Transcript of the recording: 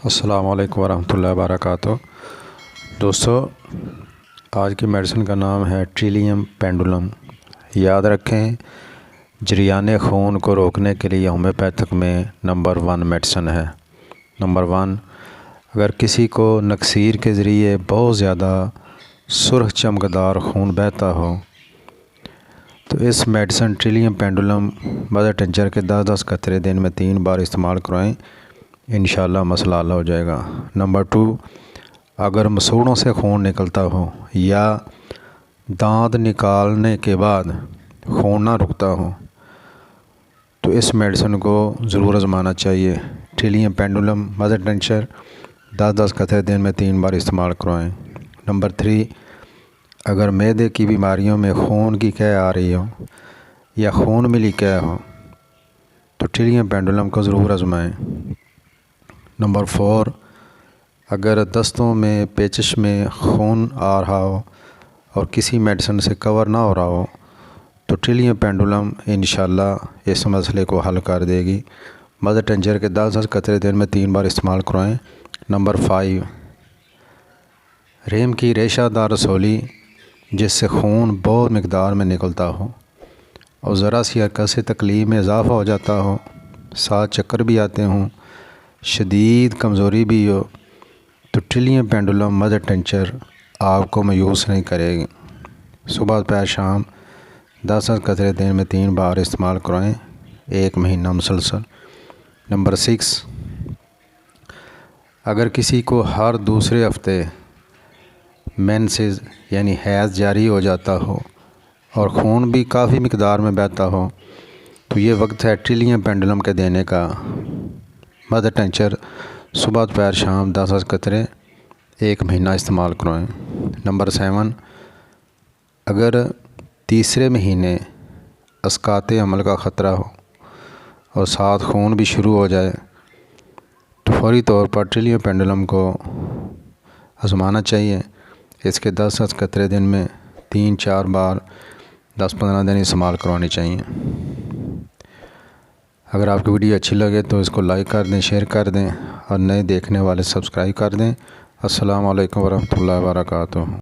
अस्सलाम वालेकुम वरहमतुल्लाहि वबरकातुहू। दोस्तों, आज की मेडिसिन का नाम है ट्रिलियम पेंडुलम। याद रखें, जरियाने खून को रोकने के लिए होम्योपैथिक में नंबर 1 मेडिसिन है। नंबर 1, अगर किसी को नक्सीर के ज़रिए बहुत ज़्यादा सुर्ख चमकदार खून बहता हो तो इस medicine Trillium pendulum mother tincture के 10-10 कतरे दिन में 3 बार इस्तेमाल करवाएं, इंशाल्लाह मसला हल हो जाएगा। नंबर 2, अगर मसूड़ों से खून निकलता हो या दांत निकालने के बाद खून ना रुकता हो तो इस मेडिसिन को ज़रूर आजमाना चाहिए। ट्रिलियम पेंडुलम मदर टिंचर 10-10 कतरे दिन में 3 बार इस्तेमाल करवाएं। नंबर 3, अगर मैदे की बीमारियों में खून की कह आ रही हो या खून मिली कह हो तो ट्रिलियम पेंडुलम को ज़रूर आजमाएं। नंबर 4, अगर दस्तों में पेचिश में खून आ रहा हो और किसी मेडिसिन से कवर ना हो रहा हो तो ट्रिलियम पेंडुलम इंशाल्लाह इस मसले को हल कर देगी। मदर टिंचर के 10-10 कतरे दिन में 3 बार इस्तेमाल करवाएं। नंबर 5, रेम की रेशादार रसौली जिससे खून बहुत मकदार में निकलता हो और ज़रा सी हरकत से तकलीफ़ में इजाफ़ा हो जाता हो, साथ चक्कर भी आते हों, शदीद कमज़ोरी भी हो तो ट्रिलियम पेंडुलम मदर टिंचर आपको मायूस नहीं करेगी। सुबह दोपहर शाम 10-10 कतरे दिन में 3 बार इस्तेमाल करवाएं, 1 महीना मुसलसल। नंबर 6, अगर किसी को हर दूसरे हफ्ते मेंसेस यानी हैज़ जारी हो जाता हो और ख़ून भी काफ़ी मकदार में बहता हो तो ये वक्त है ट्रिलियम पेंडुलम के देने का। मदर टिंचर सुबह दोपहर शाम 10-10 कतरे 1 महीना इस्तेमाल करवाएं। नंबर 7, अगर तीसरे महीने अस्काते अमल का ख़तरा हो और साथ खून भी शुरू हो जाए तो फौरी तौर पर ट्रिलियम पेंडुलम को आजमाना चाहिए। इसके 10-10 कतरे दिन में 3-4 बार 10-15 दिन इस्तेमाल करवानी चाहिए। अगर आपकी वीडियो अच्छी लगे तो इसको लाइक कर दें, शेयर कर दें और नए देखने वाले सब्सक्राइब कर दें। अस्सलाम वालेकुम वरहमतुल्लाहि वबरकातुहू।